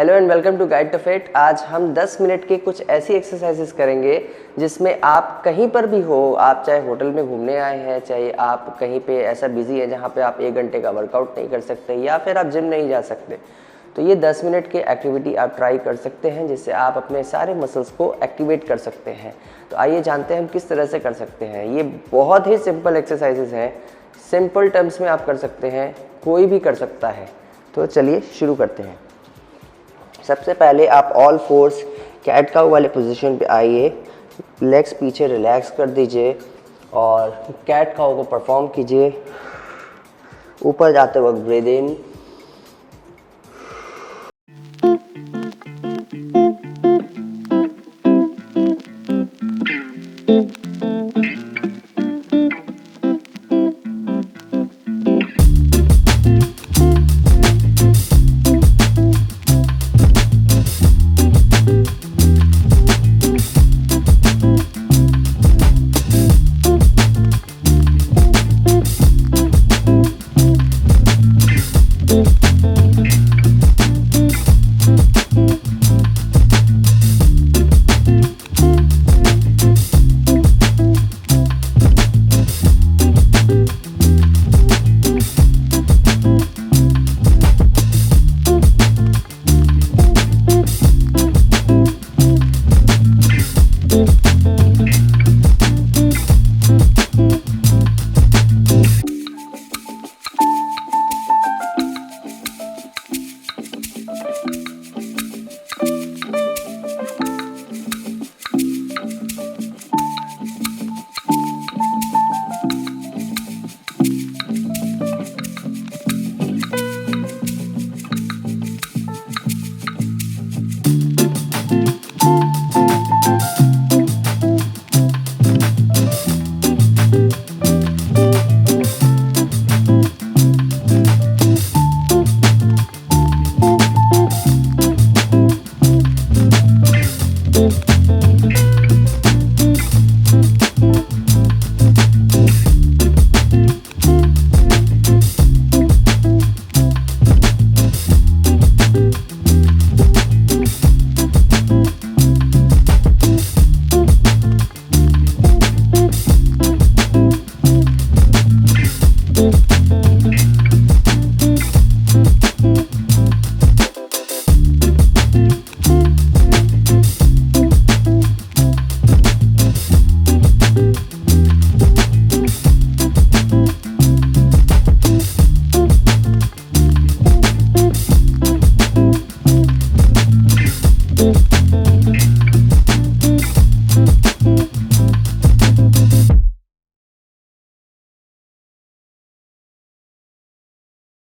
Hello and welcome to guide to fit. आज हम 10 minute के कुछ ऐसी एक्सरसाइजेस करेंगे जिसमें आप कहीं पर भी हो, आप चाहे होटल में घूमने आए हैं, चाहे आप कहीं पे ऐसा बिजी है जहाँ पे आप 1 घंटे का वर्कआउट नहीं कर सकते या फिर आप जिम नहीं जा सकते, तो ये 10 मिनट की एक्टिविटी आप ट्राई कर सकते हैं जिससे आप अपने सारे मसल्स को एक्टिवेट कर सकते हैं। तो आइए जानते हैं हम किस तरह से कर सकते हैं। ये बहुत ही सिंपल एक्सरसाइजेस हैं, सिंपल टर्म्स में आप कर सकते हैं, कोई भी कर सकता है। तो चलिए शुरू करते हैं। सबसे पहले आप ऑल फोर्स कैट काउ वाले पोजीशन पे आइए, लेग्स पीछे रिलैक्स कर दीजिए और कैट काउ को परफॉर्म कीजिए। ऊपर जाते वक्त ब्रीद इन,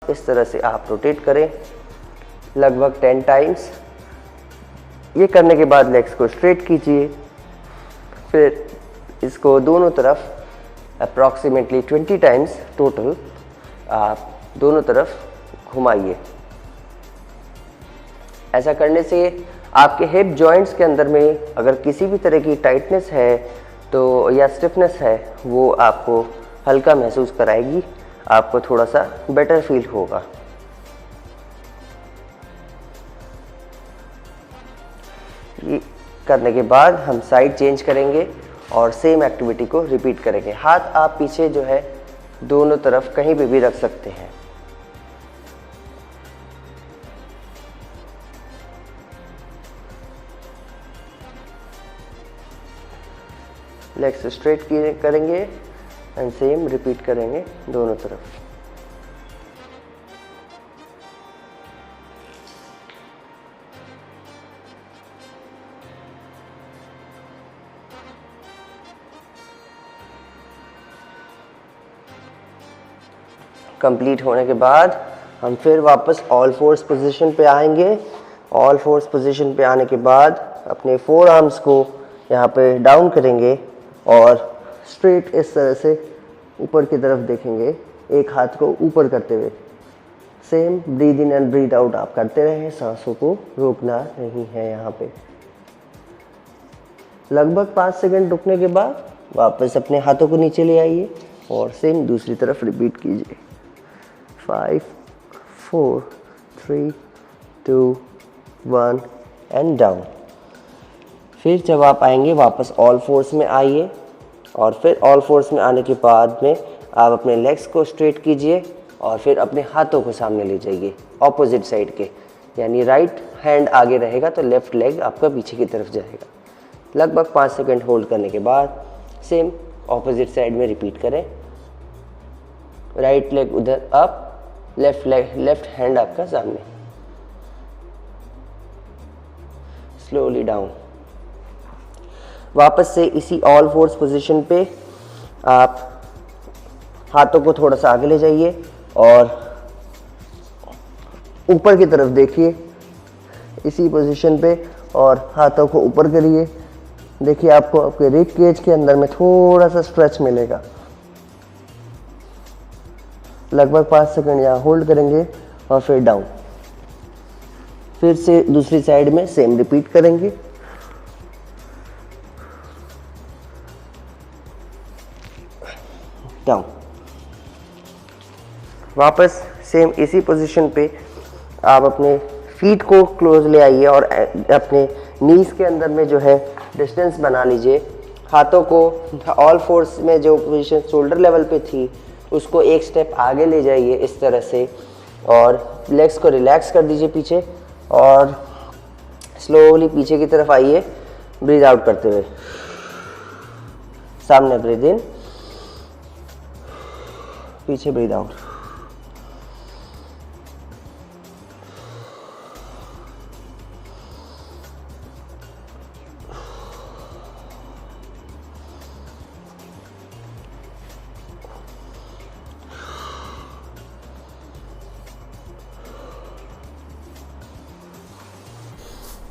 इस तरह से आप रोटेट करें लगभग 10 टाइम्स। ये करने के बाद लेग्स को स्ट्रेट कीजिए, फिर इसको दोनों तरफ अप्रॉक्सीमेटली 20 टाइम्स टोटल आप दोनों तरफ घुमाइए। ऐसा करने से आपके हिप जॉइंट्स के अंदर में अगर किसी भी तरह की टाइटनेस है तो या स्टिफनेस है, वो आपको हल्का महसूस कराएगी, आपको थोड़ा सा बेटर फील होगा। ये करने के बाद हम साइड चेंज करेंगे और सेम एक्टिविटी को रिपीट करेंगे। हाथ आप पीछे जो है दोनों तरफ कहीं पे भी रख सकते हैं। लेग्स स्ट्रेट करेंगे एंड सेम रिपीट करेंगे दोनों तरफ। कंप्लीट होने के बाद हम फिर वापस ऑल फोर्स पोजीशन पे आएंगे। ऑल फोर्स पोजीशन पे आने के बाद अपने फोर आर्म्स को यहाँ पे डाउन करेंगे और स्ट्रेट इस तरह से ऊपर की तरफ देखेंगे, एक हाथ को ऊपर करते हुए। Same breathe in and breathe out आप करते रहें, सांसों को रोकना नहीं है यहाँ पे। लगभग 5 सेकंड रुकने के बाद वापस अपने हाथों को नीचे ले आइए और सेम दूसरी तरफ रिपीट कीजिए। 5 4 3 2 1 एंड डाउन। फिर जब आप आएंगे वापस ऑल फोर्स में आइए, और फिर ऑल फोर्स में आने के बाद में आप अपने लेग्स को स्ट्रेट कीजिए और फिर अपने हाथों को सामने ले जाइए ऑपोजिट साइड के, यानी राइट हैंड आगे रहेगा तो लेफ्ट लेग आपका पीछे की तरफ जाएगा। लगभग 5 सेकंड होल्ड करने के बाद सेम ऑपोजिट साइड में रिपीट करें। राइट लेग उधर अप, लेफ्ट हैंड आपका सामने, स्लोली डाउन। वापस से इसी ऑल फोर्स पोजीशन पे आप हाथों को थोड़ा सा आगे ले जाइए और ऊपर की तरफ देखिए इसी पोजीशन पे, और हाथों को ऊपर करिए। देखिए आपको आपके रिब केज के अंदर में थोड़ा सा स्ट्रेच मिलेगा। लगभग 5 सेकंड यहाँ होल्ड करेंगे और फिर डाउन। फिर से दूसरी साइड में सेम रिपीट करेंगे। डाउन। वापस सेम इसी पोजीशन पे आप अपने फीट को क्लोज ले आइए और अपने नीज के अंदर में जो है डिस्टेंस बना लीजिए। हाथों को ऑल फोर्स में जो पोजीशन शोल्डर लेवल पे थी उसको एक स्टेप आगे ले जाइए इस तरह से, और लेग्स को रिलैक्स कर दीजिए पीछे, और स्लोली पीछे की तरफ आइए ब्रीथ आउट करते हुए। सामने ब्रीथ इन, पीछे ब्रीथ आउट।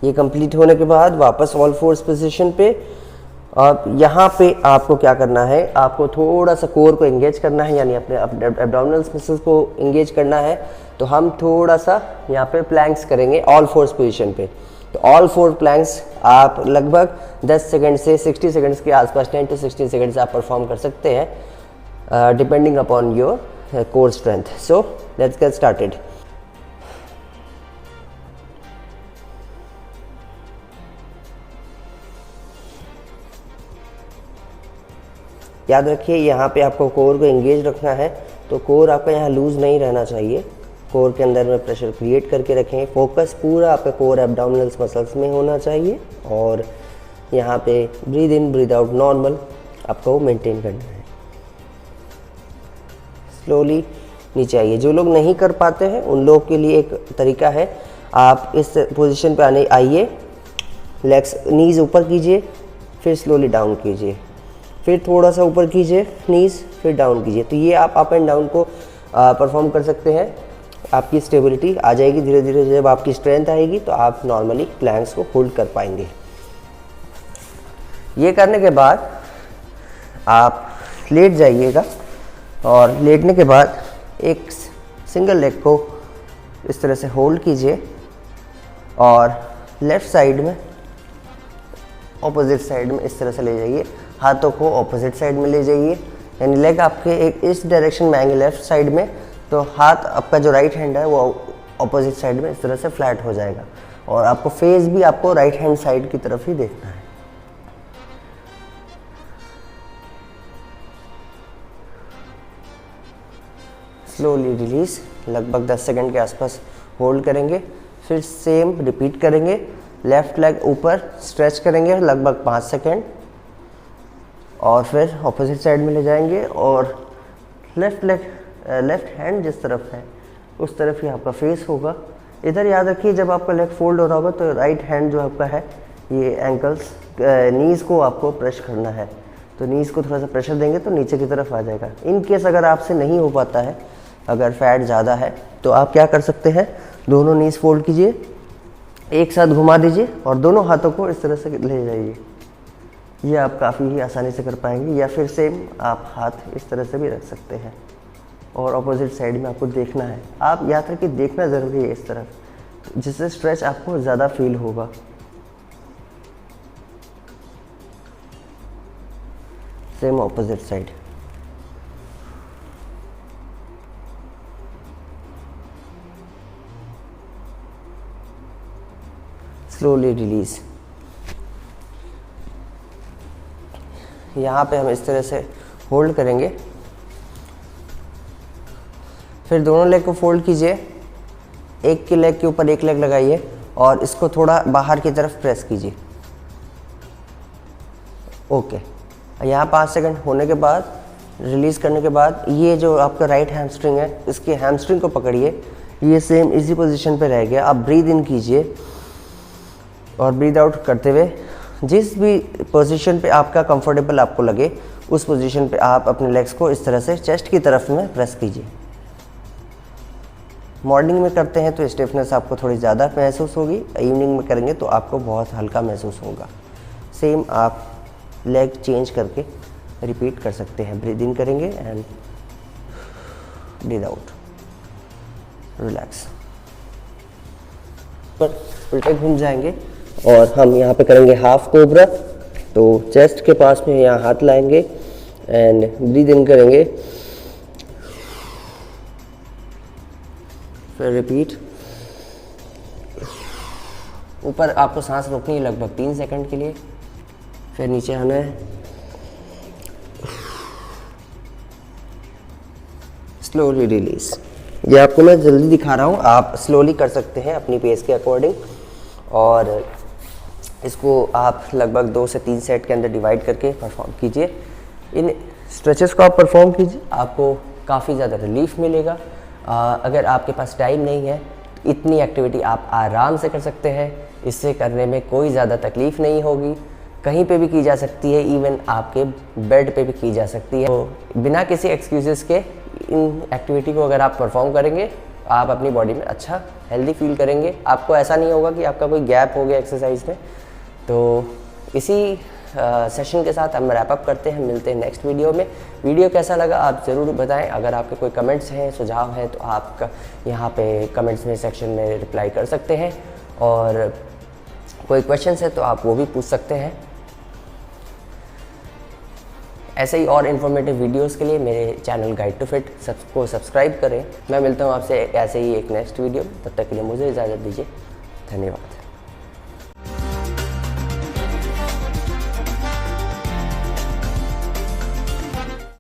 ये कंप्लीट होने के बाद वापस ऑल फोर्स पोजीशन पे, अब यहाँ पे आपको क्या करना है, आपको थोड़ा सा कोर को एंगेज करना है, यानी अपने एब्डोमिनल मसल्स को एंगेज करना है। तो हम थोड़ा सा यहाँ पे प्लैंक्स करेंगे ऑल फोर्स पोजीशन पे। तो ऑल फोर प्लैंक्स आप लगभग 10 सेकंड से 60 सेकंड्स के आसपास, 10 to 16 सेकंड्स आप परफॉर्म कर सकते हैं depending upon your core strength. So let's get started. याद रखिए यहाँ पे आपको कोर को एंगेज रखना है, तो कोर आपका यहाँ लूज नहीं रहना चाहिए। कोर के अंदर में प्रेशर क्रिएट करके रखें। फोकस पूरा आपका कोर एब्डोमिनल्स मसल्स में होना चाहिए, और यहाँ पे breathe in breathe out normal आपको मेंटेन करना है। स्लोली नीचे आइए। जो लोग नहीं कर पाते हैं उन लोगों के लिए एक तरीका है, आप इस पोजीशन पे आइए, लेग्स नीज ऊपर कीजिए, फिर स्लोली डाउन कीजिए, फिर थोड़ा सा ऊपर कीजिए नीज, फिर डाउन कीजिए। तो ये आप अप एंड डाउन को परफॉर्म कर सकते हैं। आपकी स्टेबिलिटी आ जाएगी धीरे धीरे। जब आपकी स्ट्रेंथ आएगी तो आप नॉर्मली प्लैंक्स को होल्ड कर पाएंगे। ये करने के बाद आप लेट जाइएगा, और लेटने के बाद एक सिंगल लेग को इस तरह से होल्ड कीजिए, और लेफ़्ट साइड में ऑपोजिट साइड में इस तरह से ले जाइए। हाथों को ऑपोजिट साइड में ले जाइए, यानी लेग आपके एक इस डायरेक्शन में आएंगे लेफ्ट साइड में, तो हाथ आपका जो राइट हैंड है वो ऑपोजिट साइड में इस तरह से फ्लैट हो जाएगा, और आपको फेस भी आपको राइट हैंड साइड की तरफ ही देखना है। स्लोली रिलीज, लगभग 10 सेकंड के आसपास होल्ड करेंगे। फिर सेम रिपीट करेंगे। लेफ्ट लेग ऊपर स्ट्रेच करेंगे लगभग 5 सेकंड, और फिर ऑपोजिट साइड में ले जाएंगे, और लेफ्ट हैंड जिस तरफ है उस तरफ ही आपका फेस होगा। इधर याद रखिए जब आपका लेग फोल्ड हो रहा होगा तो राइट हैंड जो आपका है ये एंकल्स नीज़ को आपको प्रेस करना है, तो नीज़ को थोड़ा सा प्रेशर देंगे तो नीचे की तरफ आ जाएगा। इन केस अगर आपसे नहीं हो पाता है, अगर फैट ज़्यादा है, तो आप क्या कर सकते हैं, दोनों नीज़ फोल्ड कीजिए, एक साथ घुमा दीजिए और दोनों हाथों को इस तरह से ले जाइए। ये आप काफ़ी ही आसानी से कर पाएंगे। या फिर सेम आप हाथ इस तरह से भी रख सकते हैं, और अपोजिट साइड में आपको देखना है। आप याद रखिए देखना ज़रूरी है इस तरफ, जिससे स्ट्रेच आपको ज़्यादा फील होगा। Same opposite side. Slowly release. यहाँ पे हम इस तरह से होल्ड करेंगे, फिर दोनों लेग को फोल्ड कीजिए, एक के लेग के ऊपर एक लेग लगाइए और इसको थोड़ा बाहर की तरफ प्रेस कीजिए। ओके, यहाँ 5 सेकंड होने के बाद रिलीज़ करने के बाद ये जो आपका राइट हैमस्ट्रिंग है, इसके हैमस्ट्रिंग को पकड़िए, ये सेम इसी पोजीशन पे रह गया। आप ब्रीद इन कीजिए और ब्रीद आउट करते हुए जिस भी पोजीशन पे आपका कंफर्टेबल आपको लगे उस पोजीशन पे आप अपने लेग्स को इस तरह से चेस्ट की तरफ में प्रेस कीजिए। मॉर्निंग में करते हैं तो स्टिफनेस आपको थोड़ी ज़्यादा महसूस होगी, इवनिंग में करेंगे तो आपको बहुत हल्का महसूस होगा। सेम आप लेग चेंज करके रिपीट कर सकते हैं। ब्रीद इन करेंगे एंड ब्रीद आउट, रिलैक्स। पर उल्टे घूम जाएंगे और हम यहाँ पे करेंगे हाफ कोबरा। तो चेस्ट के पास में यहाँ हाथ लाएंगे एंड ब्रीद इन करेंगे, फिर रिपीट। ऊपर आपको सांस रोकनी है लगभग 3 सेकंड के लिए, फिर नीचे आना है, स्लोली रिलीज। ये आपको मैं जल्दी दिखा रहा हूँ, आप स्लोली कर सकते हैं अपनी पेस के अकॉर्डिंग। और इसको आप लगभग 2 से 3 सेट के अंदर डिवाइड करके परफॉर्म कीजिए। इन स्ट्रेचेस को आप परफॉर्म कीजिए, आपको काफ़ी ज़्यादा रिलीफ मिलेगा। अगर आपके पास टाइम नहीं है तो इतनी एक्टिविटी आप आराम से कर सकते हैं, इससे करने में कोई ज़्यादा तकलीफ़ नहीं होगी। कहीं पे भी की जा सकती है, इवन आपके बेड पे भी की जा सकती है। तो बिना किसी एक्सक्यूज़ेस के इन एक्टिविटी को अगर आप परफॉर्म करेंगे, आप अपनी बॉडी में अच्छा हेल्दी फील करेंगे। आपको ऐसा नहीं होगा कि आपका कोई गैप हो गया एक्सरसाइज में। तो इसी सेशन के साथ हम रैप अप करते हैं, मिलते हैं नेक्स्ट वीडियो में। वीडियो कैसा लगा आप ज़रूर बताएं। अगर आपके कोई कमेंट्स हैं, सुझाव हैं तो आप यहाँ पे कमेंट्स में सेक्शन में रिप्लाई कर सकते हैं, और कोई क्वेश्चंस है तो आप वो भी पूछ सकते हैं। ऐसे ही और इन्फॉर्मेटिव वीडियोस के लिए मेरे चैनल गाइड टू फिट को सब्सक्राइब करें। मैं मिलता हूँ आपसे ऐसे ही एक नेक्स्ट वीडियो, तब तक के लिए मुझे इजाज़त दीजिए। धन्यवाद।